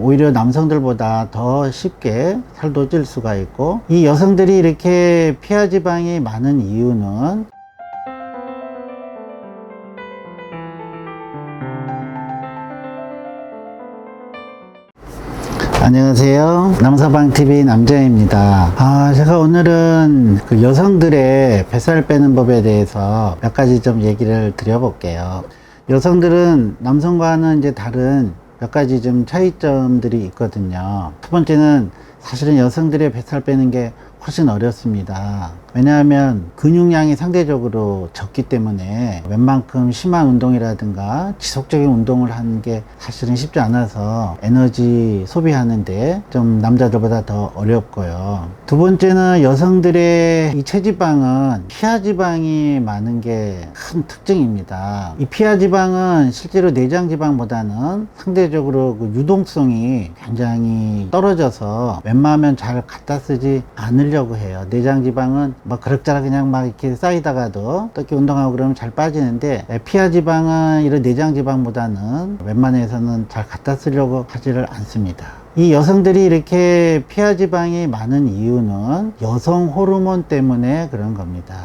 오히려 남성들보다 더 쉽게 살도 찔 수가 있고, 이 여성들이 이렇게 피하 지방이 많은 이유는 안녕하세요. 남서방TV 남자입니다. 제가 오늘은 그 여성들의 뱃살 빼는 법에 대해서 몇 가지 좀 얘기를 드려볼게요. 여성들은 남성과는 이제 다른 몇 가지 좀 차이점들이 있거든요. 첫 번째는 사실은 여성들의 뱃살 빼는 게 훨씬 어렵습니다. 왜냐하면 근육량이 상대적으로 적기 때문에 웬만큼 심한 운동이라든가 지속적인 운동을 하는 게 사실은 쉽지 않아서 에너지 소비하는데 좀 남자들보다 더 어렵고요. 두 번째는 여성들의 이 체지방은 피하지방이 많은 게 큰 특징입니다. 이 피하지방은 실제로 내장지방보다는 상대적으로 그 유동성이 굉장히 떨어져서 웬만하면 잘 갖다 쓰지 않으려고 해요. 내장지방은 뭐 그럭저럭 그냥 막 이렇게 쌓이다가도 또 이렇게 운동하고 그러면 잘 빠지는데, 피하지방은 이런 내장지방보다는 웬만해서는 잘 갖다 쓰려고 하지를 않습니다. 이 여성들이 이렇게 피하지방이 많은 이유는 여성 호르몬 때문에 그런 겁니다.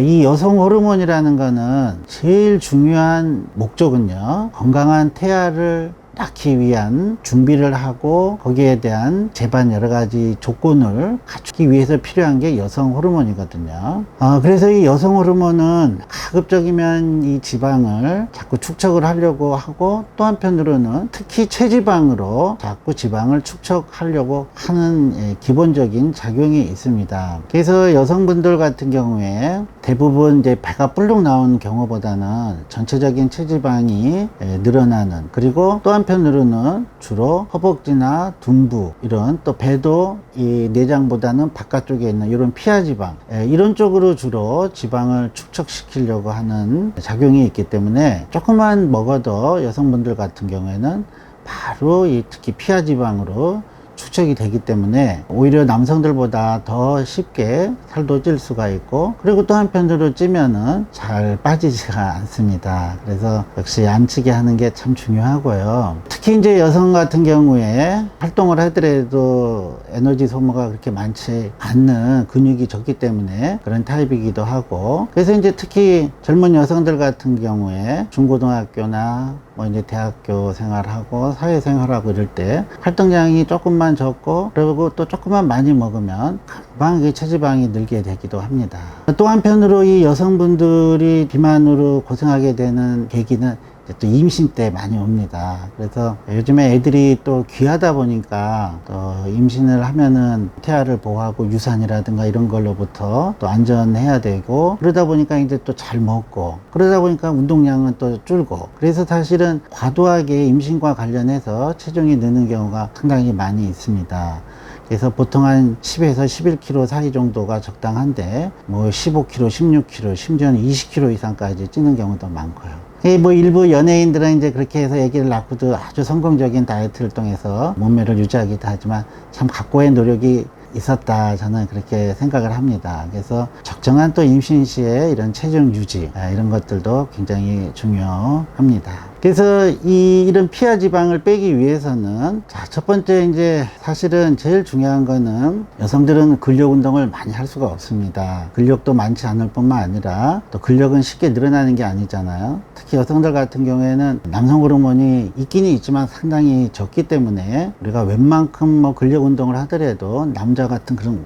이 여성 호르몬이라는 거는 제일 중요한 목적은요, 건강한 태아를 낳기 위한 준비를 하고 거기에 대한 제반 여러 가지 조건을 갖추기 위해서 필요한 게 여성 호르몬이거든요. 그래서 이 여성 호르몬은 가급적이면 이 지방을 자꾸 축적을 하려고 하고, 또 한편으로는 특히 체지방으로 자꾸 지방을 축적하려고 하는 기본적인 작용이 있습니다. 그래서 여성분들 같은 경우에 대부분 이제 배가 불룩 나온 경우보다는 전체적인 체지방이 늘어나는, 그리고 또 한편으로는 주로 허벅지나 둔부, 이런 또 배도 이 내장보다는 바깥쪽에 있는 이런 피하지방, 이런 쪽으로 주로 지방을 축적시키려고 하는 작용이 있기 때문에 조금만 먹어도 여성분들 같은 경우에는 바로 이 특히 피하지방으로 축적이 되기 때문에 오히려 남성들보다 더 쉽게 살도 찔 수가 있고, 그리고 또 한편으로 찌면은 잘 빠지지가 않습니다. 그래서 역시 안 찌게 하는 게 참 중요하고요. 특히 이제 여성 같은 경우에 활동을 하더라도 에너지 소모가 그렇게 많지 않는 근육이 적기 때문에 그런 타입이기도 하고, 그래서 이제 특히 젊은 여성들 같은 경우에 중고등학교나 뭐 이제 대학교 생활하고 사회생활하고 이럴 때 활동량이 조금만 적고, 그리고 또 조금만 많이 먹으면 금방 이 체지방이 늘게 되기도 합니다. 또 한편으로 이 여성분들이 비만으로 고생하게 되는 계기는 또 임신 때 많이 옵니다. 그래서 요즘에 애들이 또 귀하다 보니까 또 임신을 하면은 태아를 보호하고 유산이라든가 이런 걸로부터 또 안전해야 되고, 그러다 보니까 이제 또 잘 먹고, 그러다 보니까 운동량은 또 줄고, 그래서 사실은 과도하게 임신과 관련해서 체중이 느는 경우가 상당히 많이 있습니다. 그래서 보통 한 10에서 11kg 사이 정도가 적당한데, 뭐 15kg, 16kg, 심지어는 20kg 이상까지 찌는 경우도 많고요. 뭐 일부 연예인들은 이제 그렇게 해서 아기를 낳고도 아주 성공적인 다이어트를 통해서 몸매를 유지하기도 하지만 참 각고의 노력이 있었다, 저는 그렇게 생각을 합니다. 그래서 적정한 또 임신 시에 이런 체중 유지, 이런 것들도 굉장히 중요합니다. 그래서 이런 피하지방을 빼기 위해서는, 첫 번째 이제 사실은 제일 중요한 거는 여성들은 근력 운동을 많이 할 수가 없습니다. 근력도 많지 않을 뿐만 아니라 또 근력은 쉽게 늘어나는 게 아니잖아요. 특히 여성들 같은 경우에는 남성 호르몬이 있기는 있지만 상당히 적기 때문에 우리가 웬만큼 뭐 근력 운동을 하더라도 남자 같은 그런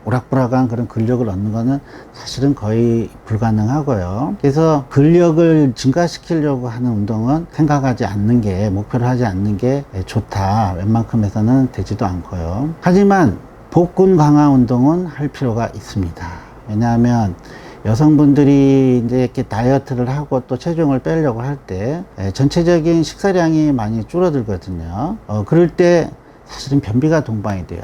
오락부락한 그런 근력을 얻는 거는 사실은 거의 불가능하고요. 그래서 근력을 증가시키려고 하는 운동은 생각하지 않는 게, 목표로 하지 않는 게 좋다. 웬만큼 해서는 되지도 않고요. 하지만 복근 강화 운동은 할 필요가 있습니다. 왜냐하면 여성분들이 이제 이렇게 다이어트를 하고 또 체중을 빼려고 할 때 전체적인 식사량이 많이 줄어들거든요. 그럴 때 사실은 변비가 동반이 돼요.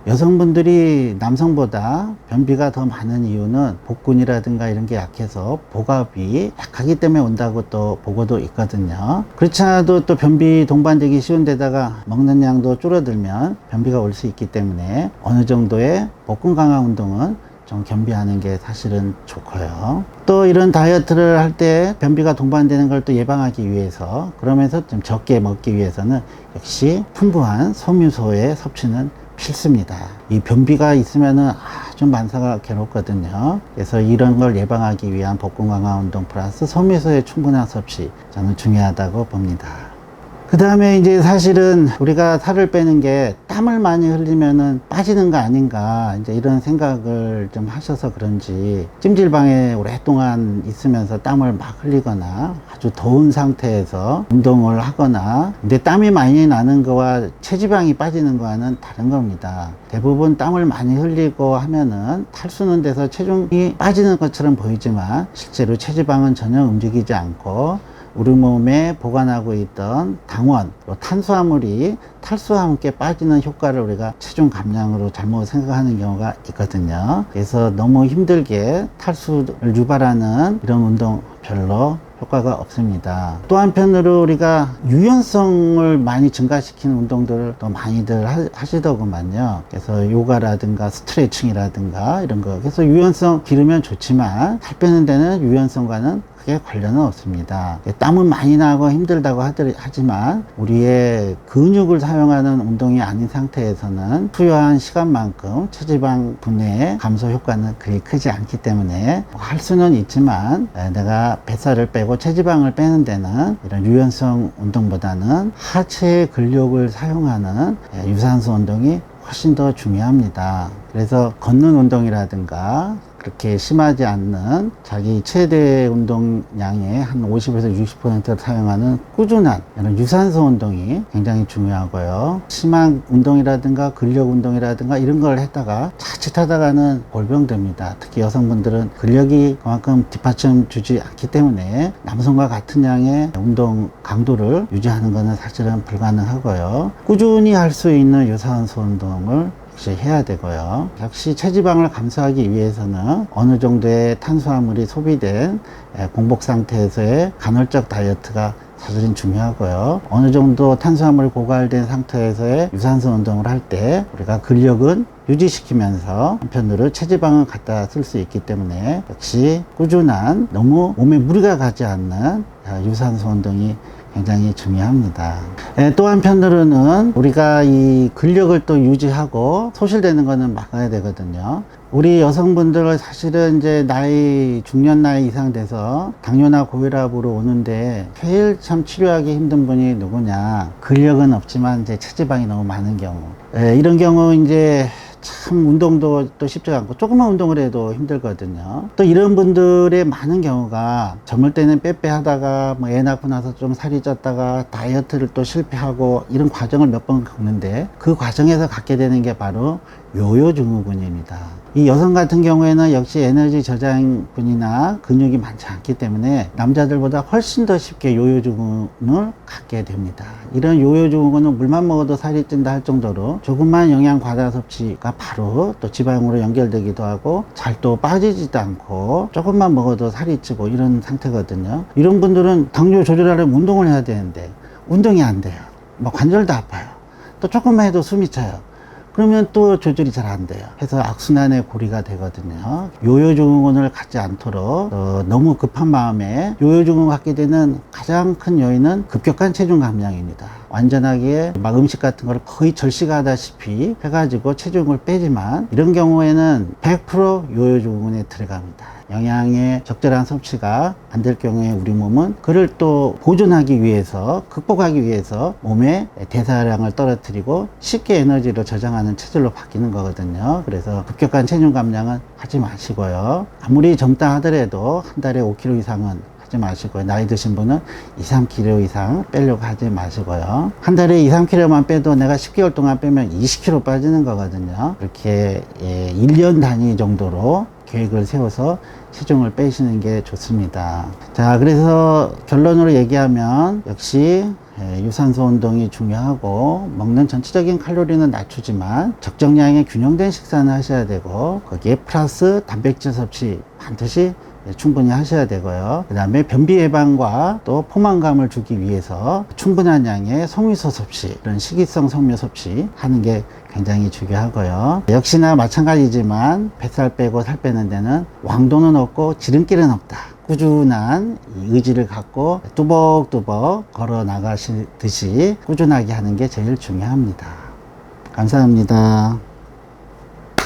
여성분들이 남성보다 변비가 더 많은 이유는 복근이라든가 이런 게 약해서 복압이 약하기 때문에 온다고 또 보고도 있거든요. 그렇지 않아도 또 변비 동반되기 쉬운 데다가 먹는 양도 줄어들면 변비가 올 수 있기 때문에 어느 정도의 복근 강화 운동은 좀 겸비하는 게 사실은 좋고요. 또 이런 다이어트를 할 때 변비가 동반되는 걸 또 예방하기 위해서, 그러면서 좀 적게 먹기 위해서는 역시 풍부한 섬유소의 섭취는 필수입니다. 이 변비가 있으면은 좀 만사가 괴롭거든요. 그래서 이런 걸 예방하기 위한 복근 강화 운동 플러스 섬유소의 충분한 섭취, 저는 중요하다고 봅니다. 그 다음에 이제 사실은 우리가 살을 빼는 게 땀을 많이 흘리면은 빠지는 거 아닌가, 이제 이런 생각을 좀 하셔서 그런지 찜질방에 오랫동안 있으면서 땀을 막 흘리거나 아주 더운 상태에서 운동을 하거나, 근데 땀이 많이 나는 거와 체지방이 빠지는 거와는 다른 겁니다. 대부분 땀을 많이 흘리고 하면은 탈수는 돼서 체중이 빠지는 것처럼 보이지만 실제로 체지방은 전혀 움직이지 않고 우리 몸에 보관하고 있던 당원, 탄수화물이 탈수와 함께 빠지는 효과를 우리가 체중 감량으로 잘못 생각하는 경우가 있거든요. 그래서 너무 힘들게 탈수를 유발하는 이런 운동 별로 효과가 없습니다. 또 한편으로 우리가 유연성을 많이 증가시키는 운동들을 또 많이들 하시더구만요. 그래서 요가라든가 스트레칭이라든가 이런 거. 그래서 유연성 기르면 좋지만 살 빼는 데는 유연성과는 크게 관련은 없습니다. 땀은 많이 나고 힘들다고 하지만 우리의 근육을 사용하는 운동이 아닌 상태에서는 투여한 시간만큼 체지방 분해 감소 효과는 그리 크지 않기 때문에 할 수는 있지만, 내가 뱃살을 빼고 체지방을 빼는 데는 이런 유연성 운동보다는 하체 근력을 사용하는 유산소 운동이 훨씬 더 중요합니다. 그래서 걷는 운동이라든가 그렇게 심하지 않는 자기 최대 운동량의 한 50에서 60%를 사용하는 꾸준한 이런 유산소 운동이 굉장히 중요하고요. 심한 운동이라든가 근력 운동이라든가 이런 걸 했다가 자칫하다가는 골병됩니다. 특히 여성분들은 근력이 그만큼 뒷받침 주지 않기 때문에 남성과 같은 양의 운동 강도를 유지하는 것은 사실은 불가능하고요. 꾸준히 할 수 있는 유산소 운동을 해야 되고요. 역시 체지방을 감소하기 위해서는 어느 정도의 탄수화물이 소비된 공복 상태에서의 간헐적 다이어트가 사실은 중요하고요. 어느 정도 탄수화물이 고갈된 상태에서의 유산소 운동을 할 때 우리가 근력은 유지시키면서 한편으로 체지방을 갖다 쓸 수 있기 때문에 역시 꾸준한, 너무 몸에 무리가 가지 않는 유산소 운동이 굉장히 중요합니다. 또 한편으로는 우리가 이 근력을 또 유지하고 소실되는 거는 막아야 되거든요. 우리 여성분들은 사실은 이제 중년 나이 이상 돼서 당뇨나 고혈압으로 오는데 제일 참 치료하기 힘든 분이 누구냐? 근력은 없지만 이제 체지방이 너무 많은 경우. 이런 경우 이제 참 운동도 또 쉽지 않고 조금만 운동을 해도 힘들거든요. 또 이런 분들의 많은 경우가 젊을 때는 빼빼 하다가 뭐 애 낳고 나서 좀 살이 쪘다가 다이어트를 또 실패하고 이런 과정을 몇 번 겪는데, 그 과정에서 갖게 되는 게 바로 요요 증후군입니다. 이 여성 같은 경우에는 역시 에너지 저장군이나 근육이 많지 않기 때문에 남자들보다 훨씬 더 쉽게 요요 증후군을 갖게 됩니다. 이런 요요 증후군은 물만 먹어도 살이 찐다 할 정도로 조금만 영양 과다 섭취가 바로 또 지방으로 연결되기도 하고 잘 또 빠지지도 않고 조금만 먹어도 살이 찌고 이런 상태거든요. 이런 분들은 당뇨 조절하려면 운동을 해야 되는데 운동이 안 돼요. 뭐 관절도 아파요. 또 조금만 해도 숨이 차요. 그러면 또 조절이 잘 안 돼요. 그래서 악순환의 고리가 되거든요. 요요증후군을 갖지 않도록 너무 급한 마음에 요요증후군을 갖게 되는 가장 큰 요인은 급격한 체중 감량입니다. 완전하게 막 음식 같은 걸 거의 절식하다시피 해가지고 체중을 빼지만, 이런 경우에는 100% 요요증후군에 들어갑니다. 영양의 적절한 섭취가 안 될 경우에 우리 몸은 그를 또 보존하기 위해서, 극복하기 위해서 몸의 대사량을 떨어뜨리고 쉽게 에너지를 저장하는 체질로 바뀌는 거거든요. 그래서 급격한 체중 감량은 하지 마시고요. 아무리 젊다 하더라도 한 달에 5kg 이상은 하지 마시고요. 나이 드신 분은 2, 3kg 이상 빼려고 하지 마시고요. 한 달에 2, 3kg만 빼도 내가 10개월 동안 빼면 20kg 빠지는 거거든요. 이렇게 1년 단위 정도로 계획을 세워서 체중을 빼시는 게 좋습니다. 자, 그래서 결론으로 얘기하면 역시 유산소 운동이 중요하고, 먹는 전체적인 칼로리는 낮추지만 적정량의 균형된 식사는 하셔야 되고, 거기에 플러스 단백질 섭취 반드시 충분히 하셔야 되고요. 그 다음에 변비 예방과 또 포만감을 주기 위해서 충분한 양의 속미소 섭취, 이런 식이성 섬유 섭취 하는 게 굉장히 중요하고요. 역시나 마찬가지지만 뱃살 빼고 살 빼는 데는 왕도는 없고 지름길은 없다. 꾸준한 의지를 갖고 뚜벅뚜벅 걸어 나가시듯이 꾸준하게 하는 게 제일 중요합니다. 감사합니다.